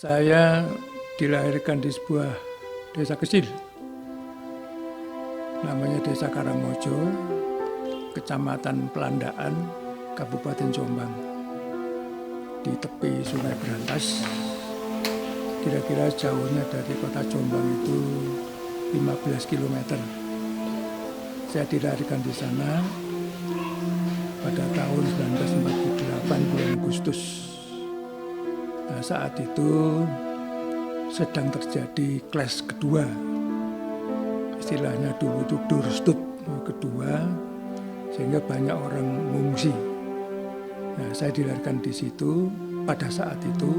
Saya dilahirkan di sebuah desa kecil, namanya Desa Karangmojo, Kecamatan Pelandaan, Kabupaten Jombang, di tepi Sungai Brantas. Kira-kira jauhnya dari kota Jombang itu 15 km. Saya dilahirkan di sana pada tahun 1948 bulan Agustus. Nah, saat itu sedang terjadi clash kedua, istilahnya dulu itu Durstut kedua, sehingga banyak orang mengungsi. Nah, saya dilahirkan di situ pada saat itu,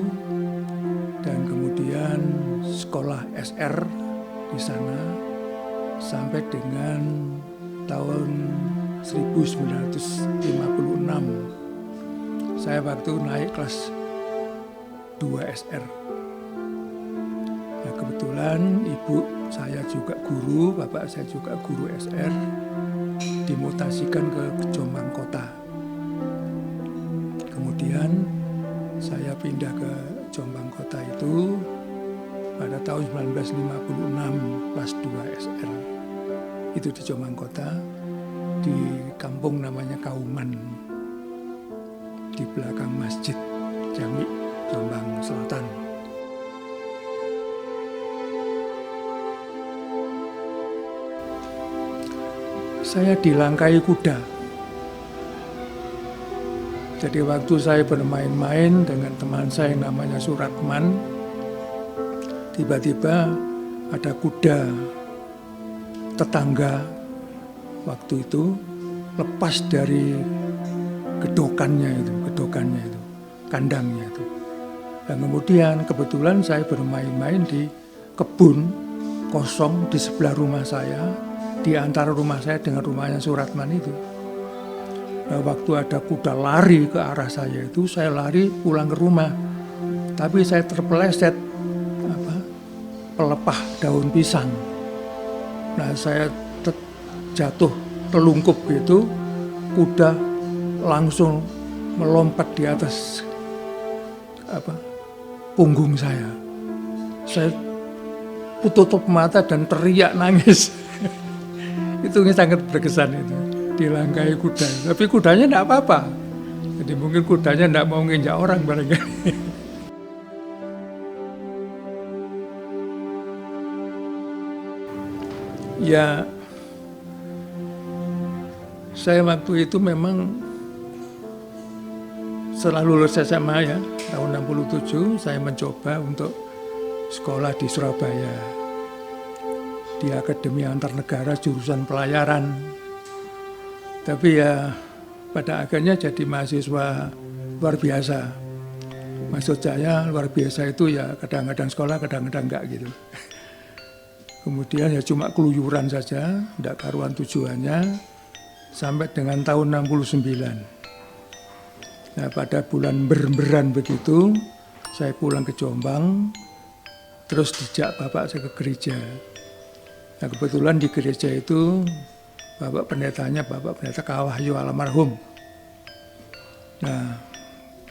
dan kemudian sekolah SR di sana sampai dengan tahun 1956. Saya waktu naik kelas 2 SR. Nah, kebetulan ibu saya juga guru, bapak saya juga guru SR, dimutasikan ke Jombang Kota. Kemudian saya pindah ke Jombang Kota itu pada tahun 1956 kelas 2 SR. Itu di Jombang Kota, di kampung namanya Kauman, di belakang Masjid Jami Jombang Selatan. Saya dilangkai kuda. Jadi waktu saya bermain-main dengan teman saya yang namanya Suratman, tiba-tiba ada kuda tetangga waktu itu lepas dari gedokannya itu, kandangnya itu. Dan kemudian kebetulan saya bermain-main di kebun kosong di sebelah rumah saya, di antara rumah saya dengan rumahnya Suratman itu. Nah, waktu ada kuda lari ke arah saya itu, saya lari pulang ke rumah. Tapi saya terpeleset pelepah daun pisang. Nah, saya jatuh telungkup gitu, kuda langsung melompat di atas punggung saya. Saya tutup mata dan teriak nangis. Itu sangat berkesan itu, dilangkai kuda. Tapi kudanya enggak apa-apa. Jadi mungkin kudanya enggak mau nginjak orang barangkali. Ya, saya waktu itu memang setelah lulus SMA ya, tahun 67, saya mencoba untuk sekolah di Surabaya, di Akademi Antarnegara jurusan pelayaran. Tapi ya pada akhirnya jadi mahasiswa luar biasa. Maksud saya luar biasa itu ya kadang-kadang sekolah, kadang-kadang enggak gitu. Kemudian ya cuma keluyuran saja, enggak karuan tujuannya, sampai dengan tahun 69. Nah, pada bulan beremberan begitu, saya pulang ke Jombang, terus dijak bapak saya ke gereja. Nah, kebetulan di gereja itu, Bapak Pendeta Kawahyu almarhum. Nah,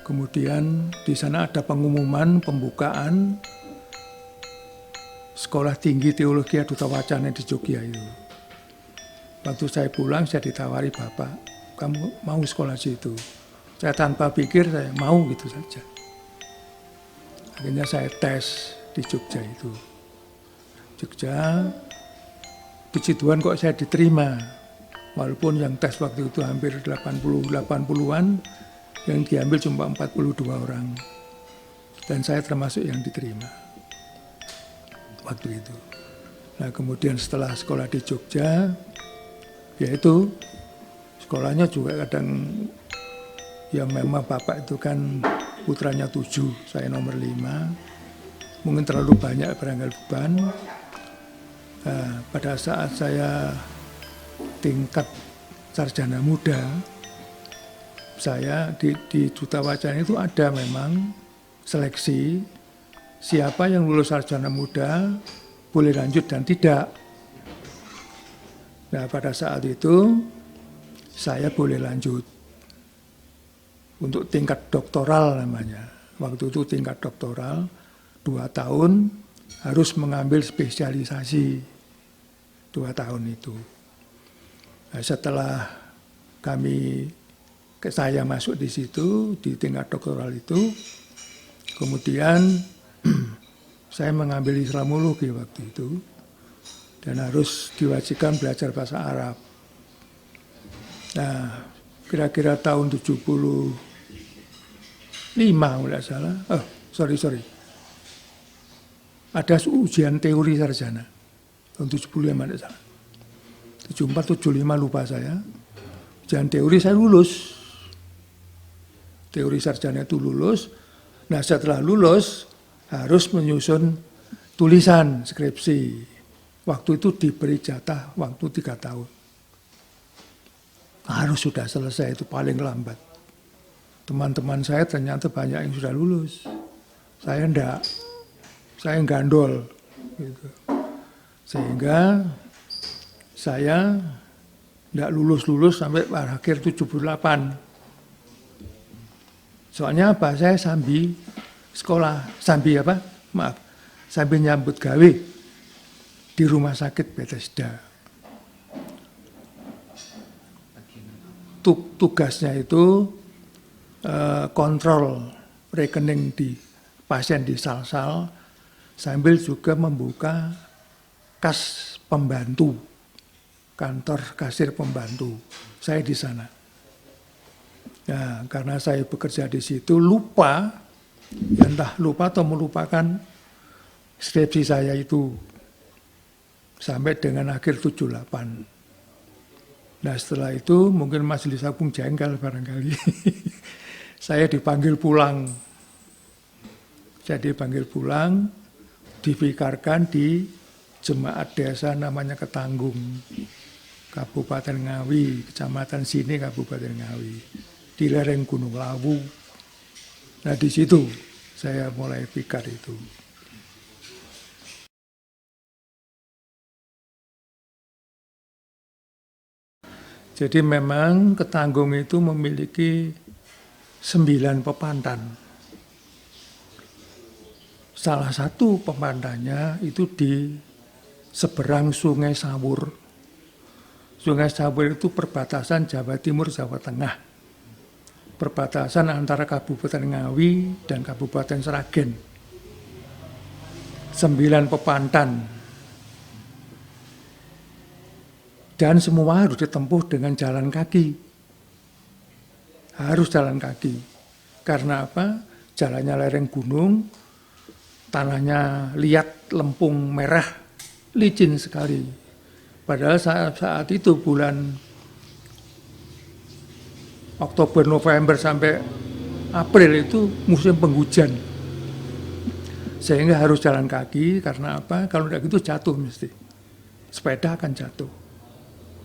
kemudian di sana ada pengumuman pembukaan Sekolah Tinggi Teologi Duta Wacana di Jogja itu. Waktu saya pulang, saya ditawari bapak, kamu mau sekolah situ? Saya tanpa pikir, saya mau gitu saja. Akhirnya saya tes di Jogja itu. Jogja, puji Tuhan kok saya diterima. Walaupun yang tes waktu itu hampir 80-an, yang diambil cuma 42 orang. Dan saya termasuk yang diterima waktu itu. Nah, kemudian setelah sekolah di Jogja, yaitu sekolahnya juga kadang, ya memang bapak itu kan putranya 7, saya nomor 5. Mungkin terlalu banyak barangkali beban. Pada saat saya tingkat sarjana muda, saya di Duta Wacana itu ada memang seleksi siapa yang lulus sarjana muda boleh lanjut dan tidak. Nah, pada saat itu saya boleh lanjut untuk tingkat doktoral namanya. Waktu itu tingkat doktoral 2 tahun harus mengambil spesialisasi 2 tahun itu. Nah, setelah saya masuk di situ di tingkat doktoral itu, kemudian saya mengambil Islamologi waktu itu dan harus diwajibkan belajar bahasa Arab. Nah, kira-kira tahun 75 tidak salah. Sorry. Ada ujian teori sarjana tahun 75 tidak salah. 74, 75 lupa saya. Ujian teori saya lulus. Teori sarjana itu lulus. Nah, setelah lulus harus menyusun tulisan skripsi. Waktu itu diberi jatah waktu 3 tahun. Harus sudah selesai, itu paling lambat. Teman-teman saya ternyata banyak yang sudah lulus. Saya enggak. Saya gandol. Gitu. Sehingga saya enggak lulus-lulus sampai akhir 78. Soalnya apa? Saya sambil sekolah, sambil nyambut gawe di rumah sakit Bethesda. Tugasnya itu kontrol rekening di pasien di sal-sal sambil juga membuka kas pembantu, kantor kasir pembantu. Saya di sana. Nah, karena saya bekerja di situ entah lupa atau melupakan skripsi saya itu sampai dengan akhir 78. Nah, setelah itu mungkin Majelis Agung jengkel barangkali. Saya dipanggil pulang. Saya dipanggil pulang, divikarkan di jemaat desa namanya Ketanggung, Kabupaten Ngawi, Kecamatan sini Kabupaten Ngawi, di lereng Gunung Lawu. Nah, di situ saya mulai vikar itu. Jadi memang Ketanggung itu memiliki 9 pepantan. Salah satu pepantannya itu di seberang Sungai Sawur. Sungai Sawur itu perbatasan Jawa Timur, Jawa Tengah. Perbatasan antara Kabupaten Ngawi dan Kabupaten Sragen. 9 pepantan. Dan semua harus ditempuh dengan jalan kaki. Harus jalan kaki. Karena apa? Jalannya lereng gunung, tanahnya liat, lempung, merah, licin sekali. Padahal saat itu bulan Oktober, November sampai April itu musim penghujan. Sehingga harus jalan kaki, karena apa? Kalau tidak gitu jatuh mesti. Sepeda akan jatuh.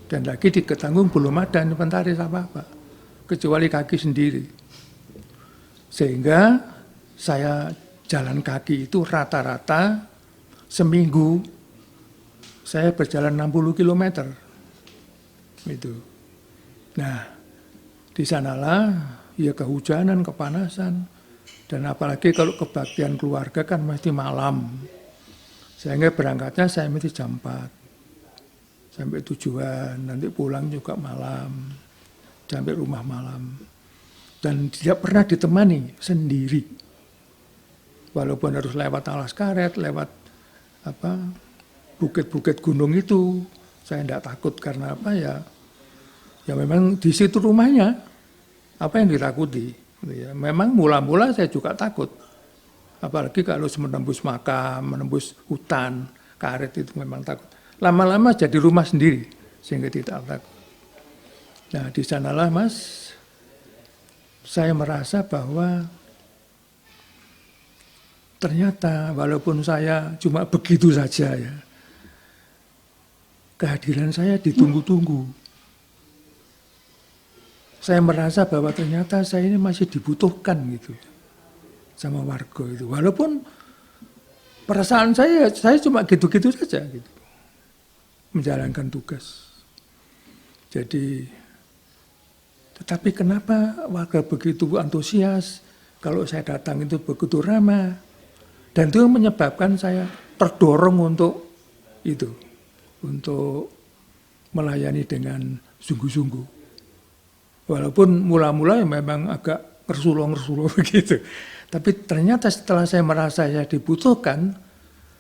Dan lagi di Ketanggung belum ada inventaris apa-apa, kecuali kaki sendiri. Sehingga saya jalan kaki itu rata-rata seminggu saya berjalan 60 km. Itu. Nah, di sanalah ya kehujanan, kepanasan, dan apalagi kalau kebaktian keluarga kan mesti malam. Sehingga berangkatnya saya mesti jam 4. Sampai tujuan, nanti pulang juga malam, sampai rumah malam. Dan tidak pernah ditemani, sendiri. Walaupun harus lewat alas karet, lewat bukit-bukit gunung itu, saya tidak takut karena apa ya memang di situ rumahnya, apa yang ditakuti. Ya, memang mula-mula saya juga takut, apalagi kalau menembus makam, menembus hutan, karet itu memang takut. Lama-lama jadi rumah sendiri, sehingga tidak takut. Nah, di sanalah Mas, saya merasa bahwa ternyata walaupun saya cuma begitu saja ya, kehadiran saya ditunggu-tunggu. Saya merasa bahwa ternyata saya ini masih dibutuhkan gitu sama warga itu. Walaupun perasaan saya cuma gitu-gitu saja gitu. Menjalankan tugas. Jadi, tetapi kenapa warga begitu antusias? Kalau saya datang itu begitu ramah. Dan itu menyebabkan saya terdorong untuk itu, untuk melayani dengan sungguh-sungguh. Walaupun mula-mula memang agak ngersulong begitu. Tapi ternyata setelah saya merasa saya dibutuhkan,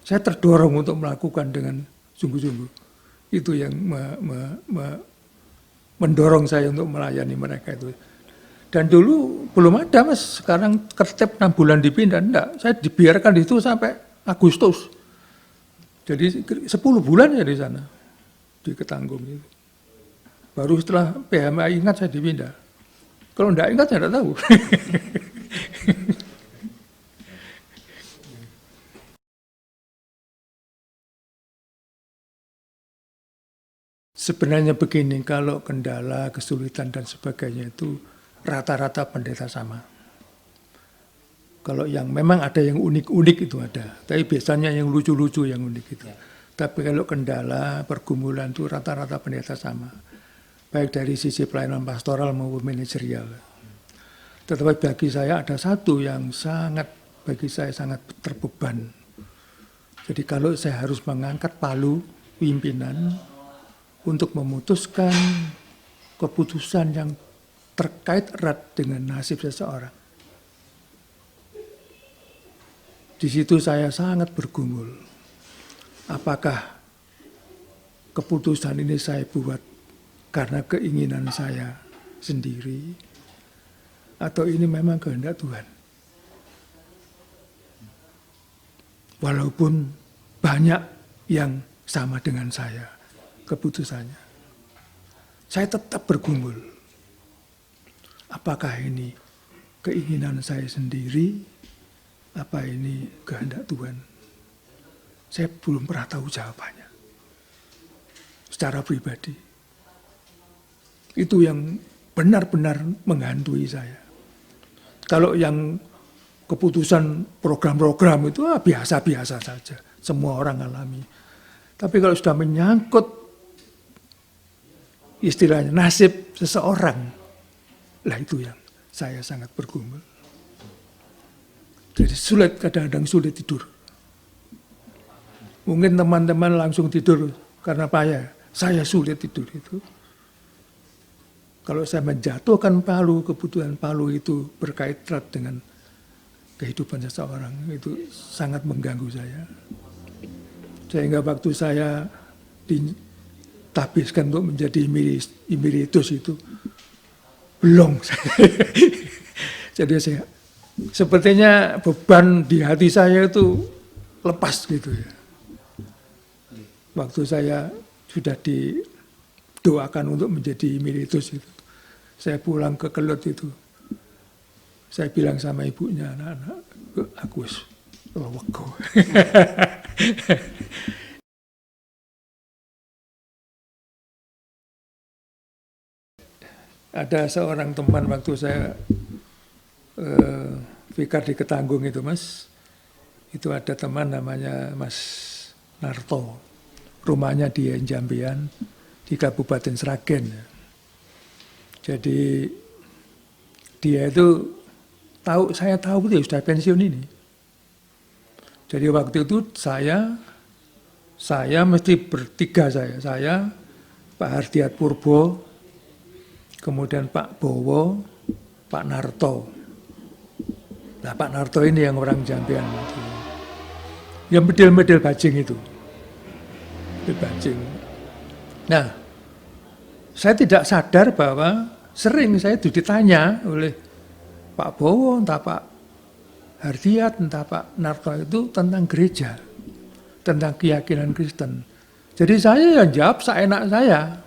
saya terdorong untuk melakukan dengan sungguh-sungguh. Itu yang mendorong saya untuk melayani mereka itu. Dan dulu belum ada Mas, sekarang tertib 6 bulan dipindah, enggak. Saya dibiarkan di situ sampai Agustus. Jadi 10 bulan ya di sana, di Ketanggung itu. Baru setelah PHMA ingat saya dipindah. Kalau enggak ingat saya enggak tahu. Sebenarnya begini, kalau kendala, kesulitan dan sebagainya itu rata-rata pendeta sama. Kalau yang memang ada yang unik-unik itu ada, tapi biasanya yang lucu-lucu yang unik itu. Tapi kalau kendala, pergumulan itu rata-rata pendeta sama. Baik dari sisi pelayanan pastoral maupun manajerial. Tetapi bagi saya ada satu yang bagi saya sangat terbeban. Jadi kalau saya harus mengangkat palu pimpinan untuk memutuskan keputusan yang terkait erat dengan nasib seseorang. Di situ saya sangat bergumul. Apakah keputusan ini saya buat karena keinginan saya sendiri, atau ini memang kehendak Tuhan? Walaupun banyak yang sama dengan saya keputusannya, saya tetap bergumul. Apakah ini keinginan saya sendiri, apa ini kehendak Tuhan? Saya belum pernah tahu jawabannya. Secara pribadi. Itu yang benar-benar menghantui saya. Kalau yang keputusan program-program itu biasa-biasa saja. Semua orang alami. Tapi kalau sudah menyangkut istilahnya nasib seseorang, lah itu yang saya sangat bergumul. Jadi kadang-kadang sulit tidur. Mungkin teman-teman langsung tidur karena payah. Saya sulit tidur itu. Kalau saya menjatuhkan palu, kebutuhan palu itu berkait erat dengan kehidupan seseorang, itu sangat mengganggu saya. Sehingga waktu saya ditabiskan untuk menjadi emeritus itu, belum. Jadi saya sepertinya beban di hati saya itu lepas gitu ya. Waktu saya sudah didoakan untuk menjadi emeritus itu, saya pulang ke Kelut itu, saya bilang sama ibunya, anak-anak, aku wego. Ada seorang teman waktu saya vikar di Ketanggung itu Mas, itu ada teman namanya Mas Narto, rumahnya di Jambian di Kabupaten Sragen. Jadi dia itu saya tahu dia sudah pensiun ini. Jadi waktu itu saya mesti bertiga saya Pak Hardiat Purbo, kemudian Pak Bowo, Pak Narto. Nah Pak Narto ini yang orang Jambian. Yang medil-medil bajing itu. Bajing. Nah, saya tidak sadar bahwa sering saya ditanya oleh Pak Bowo, entah Pak Hardiat, entah Pak Narto itu tentang gereja, tentang keyakinan Kristen. Jadi saya yang jawab seenak saya,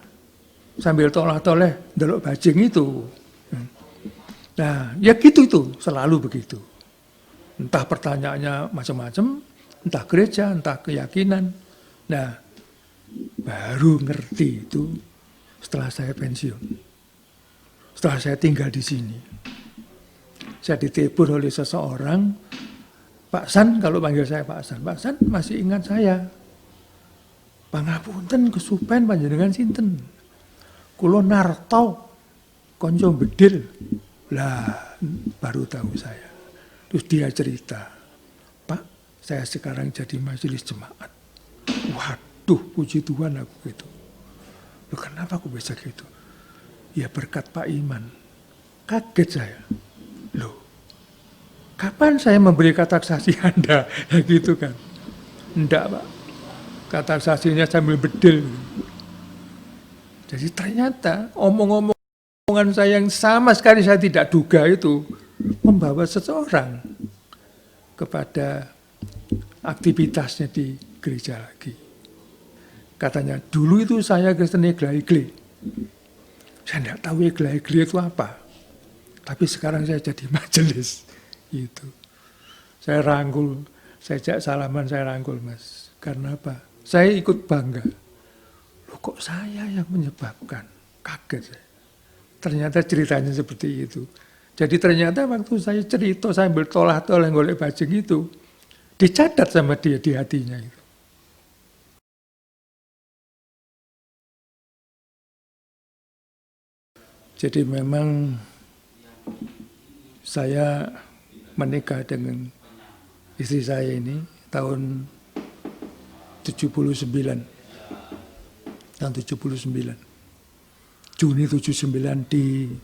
sambil toleh-toleh delok bajing itu. Nah, ya gitu itu, selalu begitu. Entah pertanyaannya macam-macam, entah gereja, entah keyakinan. Nah, baru ngerti itu setelah saya pensiun. Setelah saya tinggal di sini. Saya ditelepon oleh seseorang, Pak San, kalau panggil saya Pak San masih ingat saya. Pangapunten kesupen panjenengan sinten. Kulo Narto, konco bedil. Lah, baru tahu saya. Terus dia cerita, Pak, saya sekarang jadi majelis jemaat. Waduh, puji Tuhan aku gitu. Loh, kenapa aku bisa gitu? Ya berkat Pak Iman. Kaget saya. Loh, kapan saya memberi kata saksi Anda? Ya gitu kan. Enggak, Pak. Kata saksinya sambil bedil. Jadi ternyata omong-omongan saya yang sama sekali saya tidak duga itu membawa seseorang kepada aktivitasnya di gereja lagi. Katanya, dulu itu saya Kristen Igla-Igli. Saya tidak tahu Igla-Igli itu apa. Tapi sekarang saya jadi majelis. Gitu. Saya rangkul, saya ajak salaman, saya rangkul, Mas. Karena apa? Saya ikut bangga. Loh, kok saya yang menyebabkan? Kaget saya. Ternyata ceritanya seperti itu. Jadi ternyata waktu saya cerita sambil tolah-tolah golek bajing itu, dicatat sama dia di hatinya itu. Jadi memang saya menikah dengan istri saya ini tahun 79. Tahun 79. Juni 79 di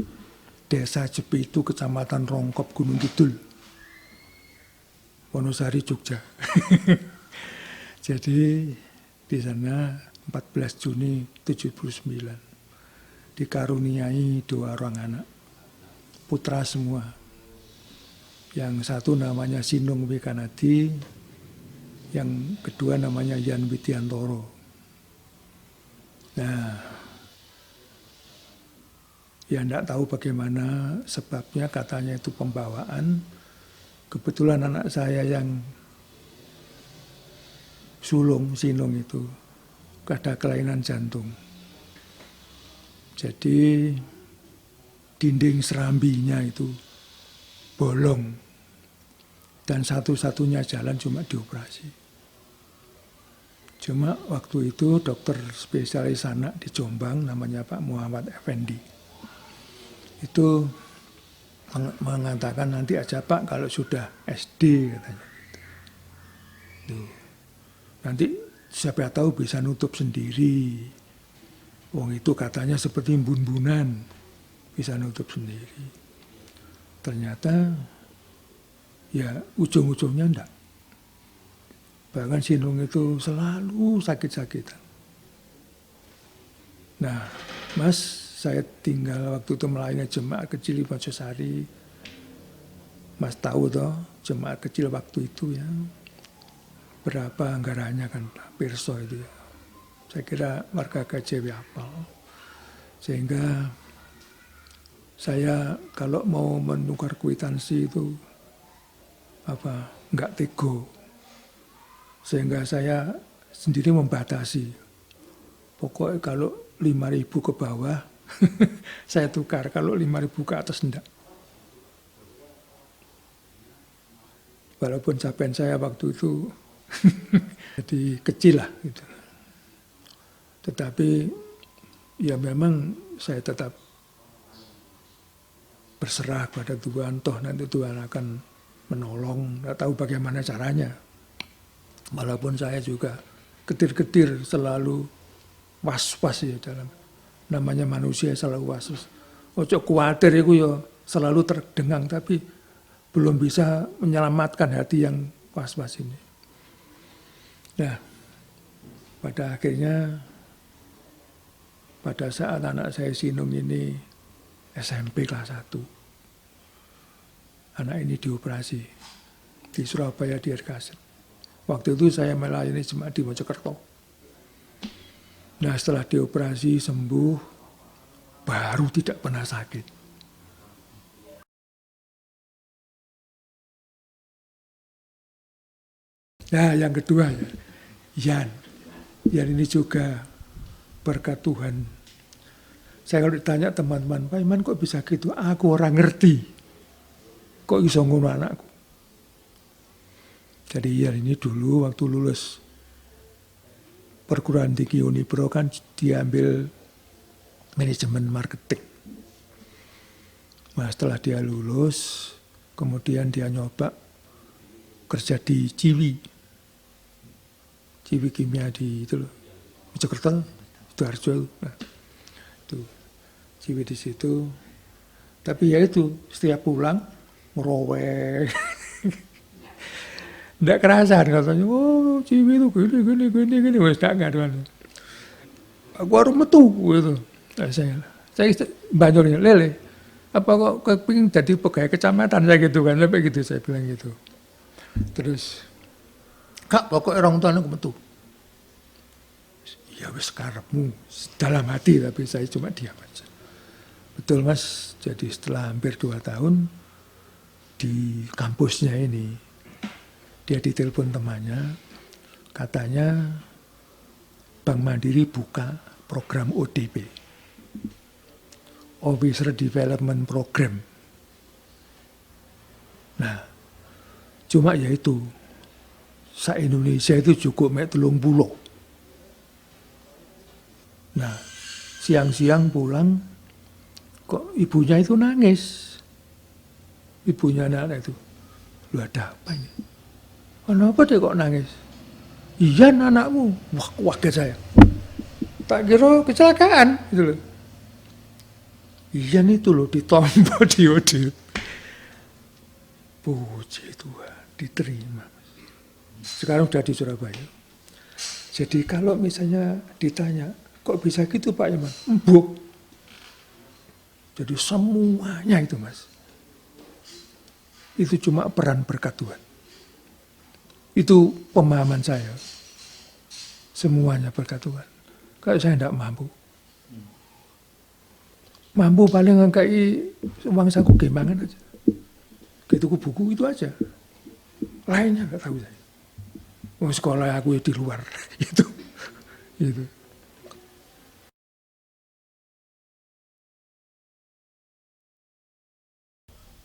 Desa Jepitu, Kecamatan Rongkop, Gunung Kidul. Wonosari, Jogja. Jadi di sana 14 Juni 79. Dikaruniai 2 orang anak, putra semua. Yang satu namanya Sinung Wikanadi, yang kedua namanya Yan Widiantoro. Nah, ya enggak tahu bagaimana sebabnya, katanya itu pembawaan. Kebetulan anak saya yang sulung, Sinung itu, ada kelainan jantung. Jadi dinding serambinya itu bolong. Dan satu-satunya jalan cuma dioperasi. Cuma waktu itu dokter spesialis anak di Jombang, namanya Pak Muhammad Effendi. Itu mengatakan nanti aja Pak kalau sudah SD, katanya. Tuh. Nanti siapa tahu bisa nutup sendiri. Wong itu katanya seperti bun-bunan, bisa nutup sendiri. Ternyata ya ujung-ujungnya enggak. Bahkan Sinung itu selalu sakit-sakitan. Nah, Mas, saya tinggal waktu itu melayani jemaat kecil di Mojosari. Mas tahu toh, jemaat kecil waktu itu ya, berapa anggarannya kan, pirso itu ya. Saya kira warga KJW hafal. Sehingga saya kalau mau menukar kwitansi itu enggak tego. Sehingga saya sendiri membatasi. Pokoknya kalau 5.000 ke bawah saya tukar, kalau 5.000 ke atas enggak. Walaupun capaian saya waktu itu jadi kecil lah gitu. Tetapi ya memang saya tetap berserah pada Tuhan, toh nanti Tuhan akan menolong, nggak tahu bagaimana caranya. Walaupun saya juga ketir-ketir selalu was-was ya, dalam namanya manusia selalu was-was. Ojo kuatir itu ya selalu terdengang, tapi belum bisa menyelamatkan hati yang was-was ini. Nah, pada akhirnya pada saat anak saya Sinung ini SMP kelas 1, anak ini dioperasi di Surabaya di RKZ. Waktu itu saya melayani jemaat di Mojokerto. Nah, setelah dioperasi sembuh, baru tidak pernah sakit. Nah, yang kedua ya, Yan ini juga berkat Tuhan. Saya kalau ditanya teman-teman, Pak Iman kok bisa gitu? Aku orang ngerti. Kok iso ngono anakku? Jadi Yan ini dulu waktu lulus perguruan tinggi Unipro kan diambil manajemen marketing. Nah, setelah dia lulus, kemudian dia nyoba kerja di Ciwi. Ciwi Kimia di itu loh, Mojokerto, Sidoarjo. Nah, itu Ciwi di situ. Tapi ya itu setiap pulang merowek. Nggak kerasan katanya, oh Ciwi itu gini, wes tak ngaruan. Aku harus metu gitu. Nah, saya banyak lele. Apa kok kepingin jadi pegawai kecamatan saya gitu kan, sampai gitu saya bilang gitu. Terus, Kak pokoknya orang tua aku metu. Ya wis karepmu, dalam hati tapi saya cuma diam aja. Betul Mas, jadi setelah hampir 2 tahun di kampusnya ini, dia ditelepon temannya, katanya Bank Mandiri buka program ODP, Officer Development Program. Nah, cuma ya itu, se-Indonesia itu cukup mek 30. Nah, siang-siang pulang, kok ibunya itu nangis. Ibunya anak itu, lu ada apa ini? Kenapa dia kok nangis? Iya anakmu, wah kaget saya. Tak kira kecelakaan, gitu loh. Iya itu loh, ditompo diode. Puji Tuhan, diterima. Sekarang sudah di Surabaya. Jadi kalau misalnya ditanya, kok bisa gitu Pak Iman? Embuk. Jadi semuanya itu Mas. Itu cuma peran berkat Tuhan. Itu pemahaman saya. Semuanya berkat Tuhan. Kalau saya tidak mampu. Mampu paling ngangkai uang saku gembangan aja. Gitu buku itu aja. Lainnya nggak tahu saya. Oh, sekolah aku di luar. Itu.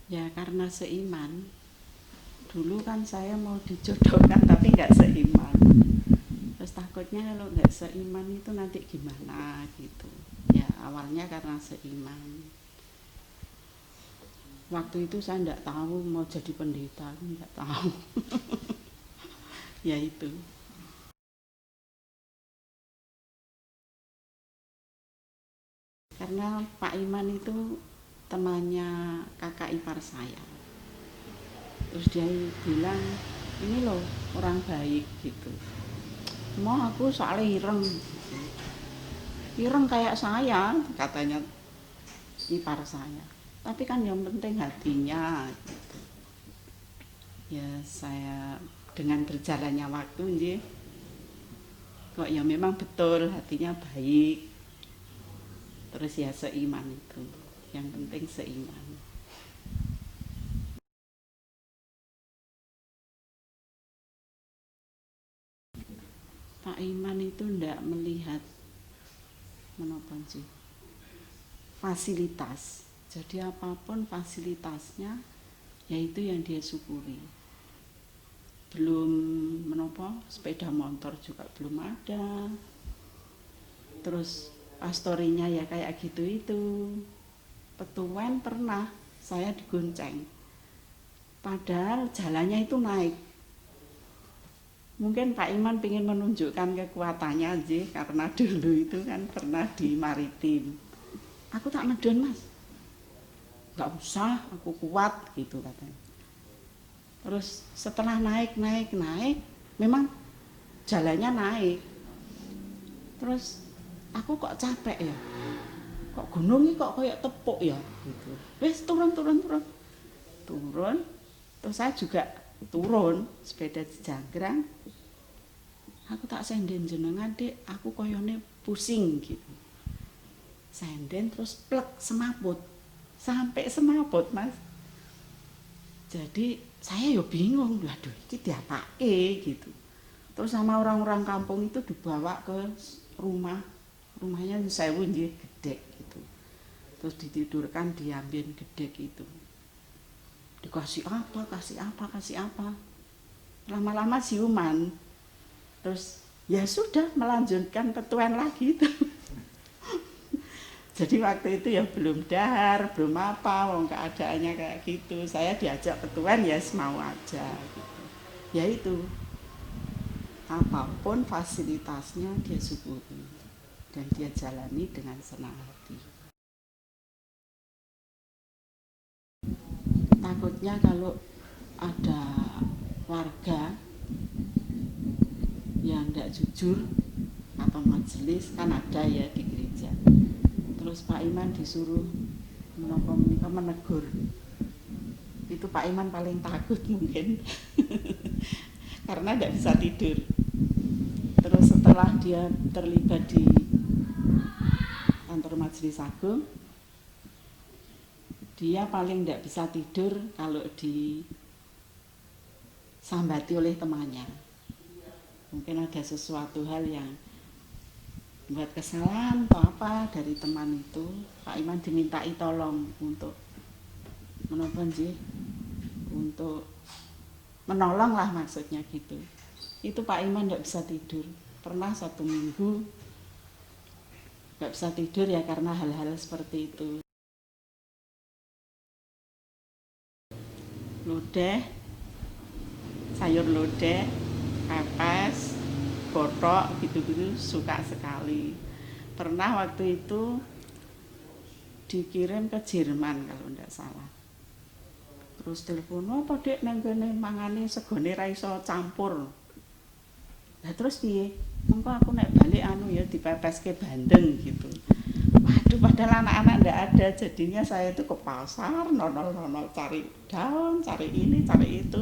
Ya karena seiman. Dulu kan saya mau dijodohkan tapi nggak seiman. Terus takutnya kalau nggak seiman itu nanti gimana gitu. Ya awalnya karena seiman. Waktu itu saya nggak tahu mau jadi pendeta, nggak tahu. Ya itu. Karena Pak Iman itu temannya kakak ipar saya. Terus dia bilang, ini loh orang baik gitu. Mau aku soalnya ireng kayak saya, katanya ipar saya. Tapi kan yang penting hatinya gitu. Ya saya dengan berjalannya waktu kok ya memang betul hatinya baik. Terus ya seiman itu, yang penting seiman. Pak Iman itu ndak melihat menopang sih fasilitas. Jadi apapun fasilitasnya, yaitu yang dia syukuri. Belum menopo sepeda motor juga belum ada. Terus pastorinya ya kayak gitu itu. Petuan pernah saya digonceng. Padahal jalannya itu naik. Mungkin Pak Iman ingin menunjukkan kekuatannya aja karena dulu itu kan pernah di maritim. Aku tak medun Mas. Nggak usah, aku kuat gitu katanya. Terus setelah naik, memang jalannya naik. Terus aku kok capek ya. Kok gunung ini kok kayak tepuk ya gitu. Wes turun. Terus saya juga turun sepeda janggrang. Aku tak senden jenengan Dek, aku koyone pusing gitu. Senden terus plek semaput. Sampai semaput Mas. Jadi saya ya bingung, waduh ini diapake gitu. Terus sama orang-orang kampung itu dibawa ke rumahnya sewu nggih gedek gitu. Terus ditidurkan diambil gedek itu. Dikasih apa. Lama-lama siuman. Terus ya sudah melanjutkan petuan lagi itu. Jadi waktu itu ya belum dahar, belum apa, wong keadaannya kayak gitu. Saya diajak petuan ya mau aja gitu. Ya itu. apapun fasilitasnya dia syukuri dan dia jalani dengan senang hati. Takutnya kalau ada warga yang tidak jujur atau majelis, kan ada ya di gereja, terus Pak Iman disuruh menegur, itu Pak Iman paling takut mungkin karena tidak bisa tidur. Terus setelah dia terlibat di kantor Majelis Agung, dia paling tidak bisa tidur kalau disambati oleh temannya. Mungkin ada sesuatu hal yang buat kesalahan atau apa dari teman itu, Pak Iman dimintai tolong untuk untuk menolong lah, maksudnya gitu. Itu Pak Iman tidak bisa tidur. Pernah 1 minggu nggak bisa tidur ya karena hal-hal seperti itu. Lodeh, sayur lodeh, pepes, botok gitu-gitu suka sekali. Pernah waktu itu dikirim ke Jerman kalau tidak salah. Terus telepon, apa dek nenggone mangane segone ra iso campur. Nah terus piye? Mengko aku nek balik ya dipepeske bandeng gitu. Waduh, padahal anak-anak ndak ada, jadinya saya itu ke pasar nonol-nonol cari daun, cari ini, cari itu.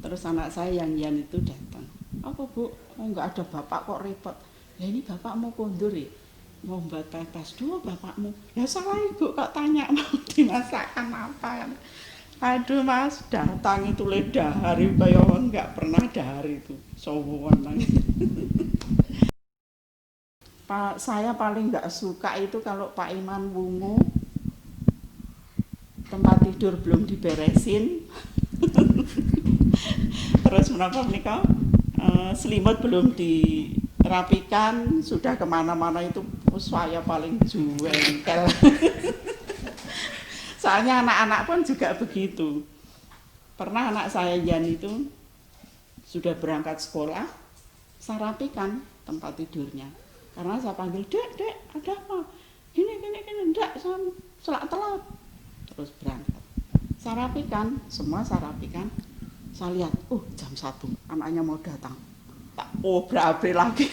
Terus anak saya yang Yan itu datang. Apa Bu? Oh enggak ada bapak kok repot. Ya ini bapak mau kondur ya? Mau buat pepes dulu bapakmu. Ya salah ibu kok tanya mau dimasakkan apa. Aduh Mas, datang itu dahari kayak enggak pernah dahari itu. Sowan. Pak, saya paling enggak suka itu kalau Pak Iman wungu, tempat tidur belum diberesin. Terus menapa menika selimut belum dirapikan, sudah kemana-mana itu saya paling jengkel. Soalnya anak-anak pun juga begitu. Pernah anak saya Yan itu sudah berangkat sekolah, saya rapikan tempat tidurnya. Karena saya panggil, dek, ada apa? Gini, enggak, saya selak telat. Terus berangkat. Saya rapikan, semua saya rapikan. Saya lihat, jam 1, anaknya mau datang. Tak obrak-abrik lagi.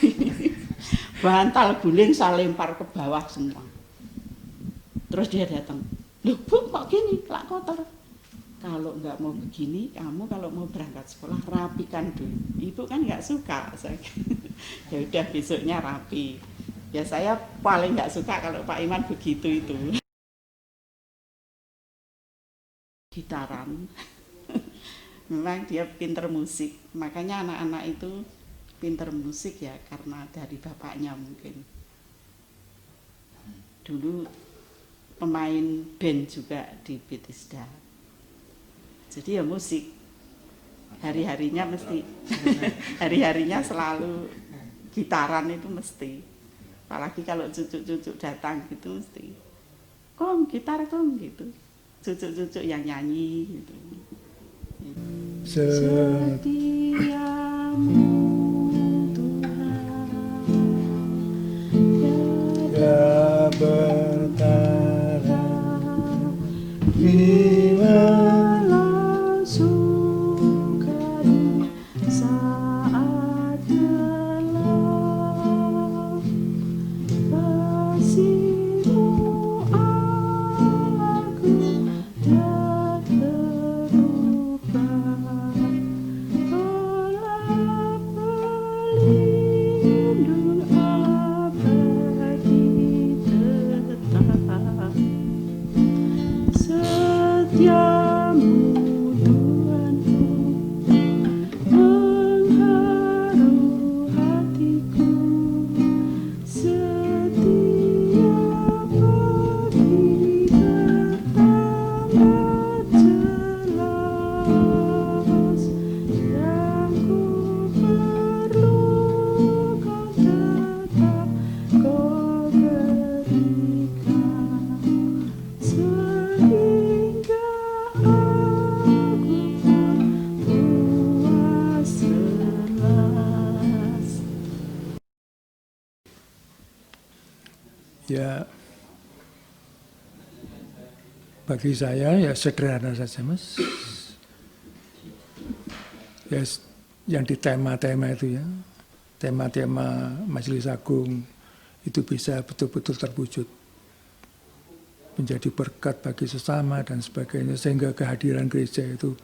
Bantal guling saya lempar ke bawah semua. Terus dia datang. Loh Bu, kok gini? Lak kotor. Kalau nggak mau begini, kamu kalau mau berangkat sekolah rapikan dulu. Ibu kan nggak suka. Ya udah besoknya rapi. Ya saya paling nggak suka kalau Pak Iman begitu itu. Gitaran. Memang dia pinter musik. Makanya anak-anak itu pinter musik ya karena dari bapaknya mungkin. Dulu pemain band juga di Bethesda. Jadi ya musik. Hari-harinya mesti hari-harinya selalu gitaran itu mesti. Apalagi kalau cucu-cucu datang gitu mesti. Kong, gitar kong gitu. Cucu-cucu yang nyanyi gitu. Setiamu Tuhan tiada bertara di walau sukari saat gelap kasihmu aku tak terlupa oleh pelindung abadi tetap setiamu Tuhanku mengharu hatiku setiap pagi bertambah jelas yang ku perlu kau tetap kau berikan sehingga bagi saya ya sederhana saja, Mas. Ya, yang di tema-tema itu ya, tema-tema Majelis Agung itu bisa betul-betul terwujud, menjadi berkat bagi sesama dan sebagainya, sehingga kehadiran gereja itu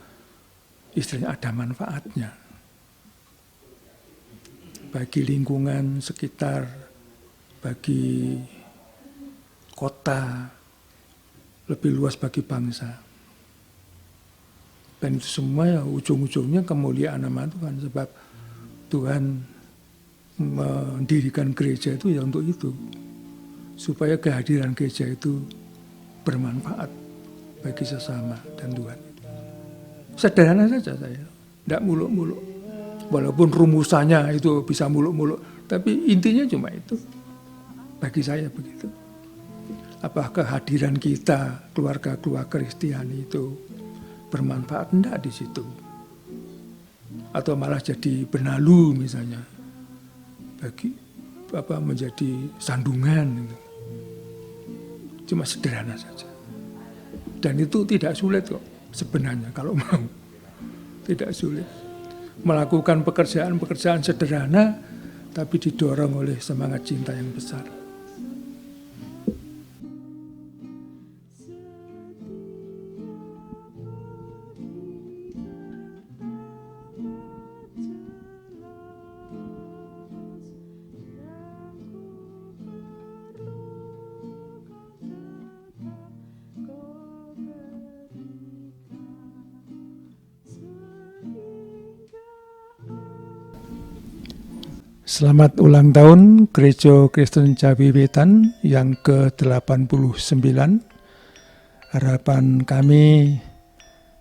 istilahnya ada manfaatnya bagi lingkungan sekitar, bagi kota, lebih luas bagi bangsa. Dan itu semua ya ujung-ujungnya kemuliaan nama Tuhan, sebab Tuhan mendirikan gereja itu ya untuk itu, supaya kehadiran gereja itu bermanfaat bagi sesama dan Tuhan. Sederhana saja saya, tidak muluk-muluk. Walaupun rumusannya itu bisa muluk-muluk, tapi intinya cuma itu. Bagi saya begitu. Apakah kehadiran kita, keluarga-keluarga Kristiani itu bermanfaat? Tidak di situ. Atau malah jadi benalu misalnya, bagi menjadi sandungan gitu. Cuma sederhana saja. Dan itu tidak sulit kok sebenarnya kalau mau. Tidak sulit. Melakukan pekerjaan-pekerjaan sederhana tapi didorong oleh semangat cinta yang besar. Selamat ulang tahun Gereja Kristen Jawi Wetan yang ke-89. Harapan kami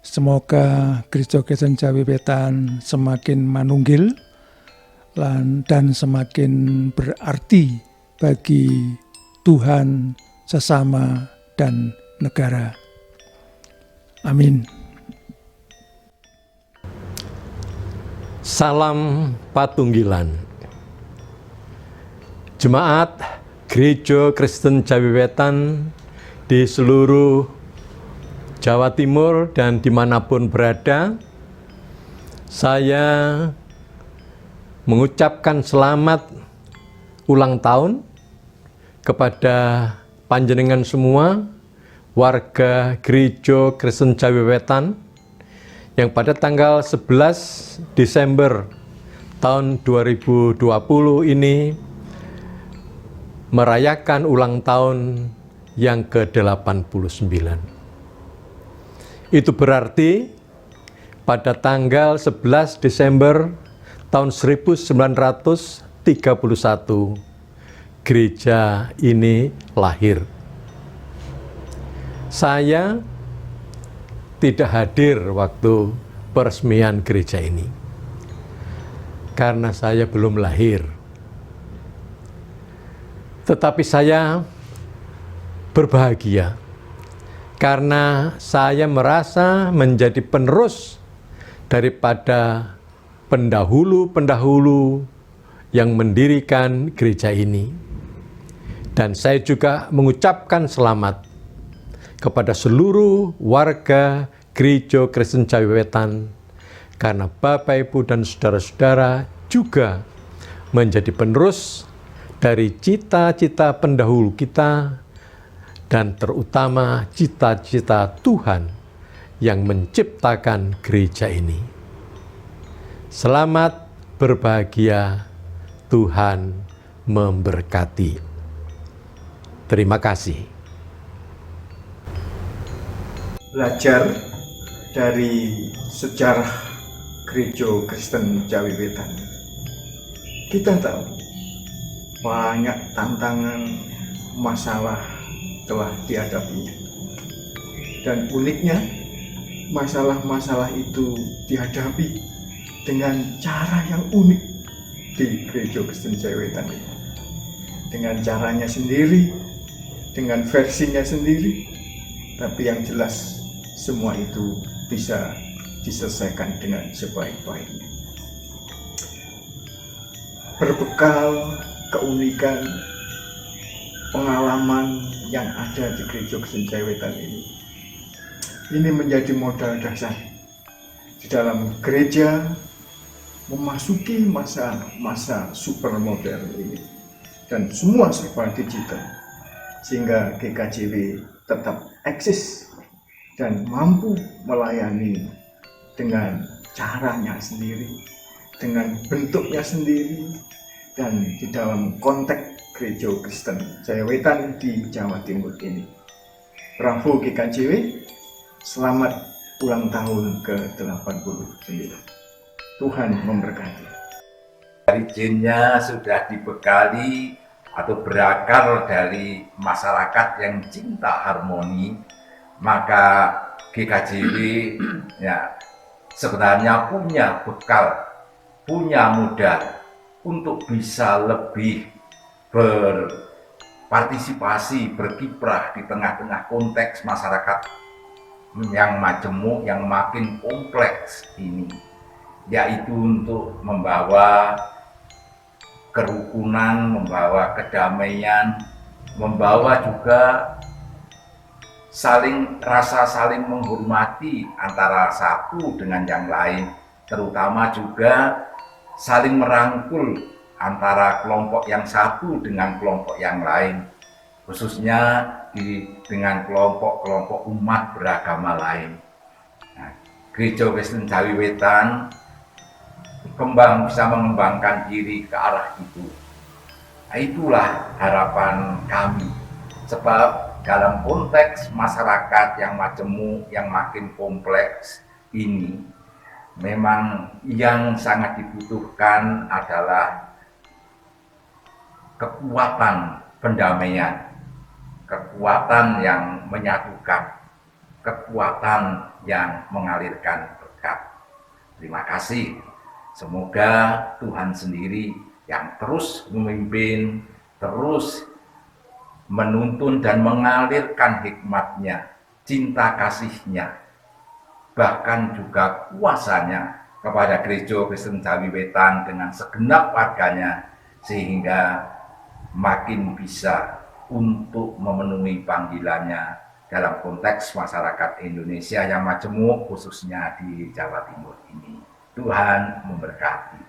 semoga Gereja Kristen Jawi Wetan semakin manunggil dan semakin berarti bagi Tuhan, sesama, dan negara. Amin. Salam Patunggilan. Jemaat Gereja Kristen Jawi Wetan di seluruh Jawa Timur dan dimanapun berada, saya mengucapkan selamat ulang tahun kepada panjenengan semua, warga Gereja Kristen Jawi Wetan, yang pada tanggal 11 Desember tahun 2020 ini merayakan ulang tahun yang ke-89. Itu berarti pada tanggal 11 Desember tahun 1931 gereja ini lahir. Saya tidak hadir waktu peresmian gereja ini karena saya belum lahir. Tetapi saya berbahagia karena saya merasa menjadi penerus daripada pendahulu-pendahulu yang mendirikan gereja ini. Dan saya juga mengucapkan selamat kepada seluruh warga Gereja Kristen Jawi Wetan karena Bapak, Ibu, dan saudara-saudara juga menjadi penerus dari cita-cita pendahulu kita dan terutama cita-cita Tuhan yang menciptakan gereja ini. Selamat berbahagia, Tuhan memberkati. Terima kasih. Belajar dari sejarah Gereja Kristen Jawi Wetan, kita tahu banyak tantangan, masalah telah dihadapinya. Dan uniknya, masalah-masalah itu dihadapi dengan cara yang unik di Gereja Kristen Jawi Wetan ini. Dengan caranya sendiri, dengan versinya sendiri, tapi yang jelas semua itu bisa diselesaikan dengan sebaik-baiknya. Berbekal keunikan pengalaman yang ada di Gereja Kristen Jawi Wetan ini, Ini menjadi modal dasar di dalam gereja memasuki masa super modern ini, dan semua serba digital, sehingga GKJW tetap eksis dan mampu melayani dengan caranya sendiri, dengan bentuknya sendiri, dan di dalam konteks Gereja Kristen Jayawetan di Jawa Timur ini. Bravo GKJW, selamat ulang tahun ke-89. Tuhan memberkati. Izinnya sudah dibekali atau berakar dari masyarakat yang cinta harmoni, maka GKJW ya sebenarnya punya bekal, punya modal untuk bisa lebih berpartisipasi, berkiprah di tengah-tengah konteks masyarakat yang majemuk, yang makin kompleks ini, yaitu untuk membawa kerukunan, membawa kedamaian, membawa juga rasa saling menghormati antara satu dengan yang lain, terutama juga saling merangkul antara kelompok yang satu dengan kelompok yang lain, khususnya dengan kelompok-kelompok umat beragama lain. Nah, Gereja Kristen Jayawetan bisa mengembangkan diri ke arah itu. Nah, itulah harapan kami, sebab dalam konteks masyarakat yang majemuk, yang makin kompleks ini, memang yang sangat dibutuhkan adalah kekuatan pendamaian, kekuatan yang menyatukan, kekuatan yang mengalirkan berkat. Terima kasih. Semoga Tuhan sendiri yang terus memimpin, terus menuntun dan mengalirkan hikmat-Nya, cinta kasih-Nya, bahkan juga kuasanya kepada Gereja Kristen Jayawetan dengan segenap warganya, sehingga makin bisa untuk memenuhi panggilannya dalam konteks masyarakat Indonesia yang majemuk, khususnya di Jawa Timur ini. Tuhan memberkati.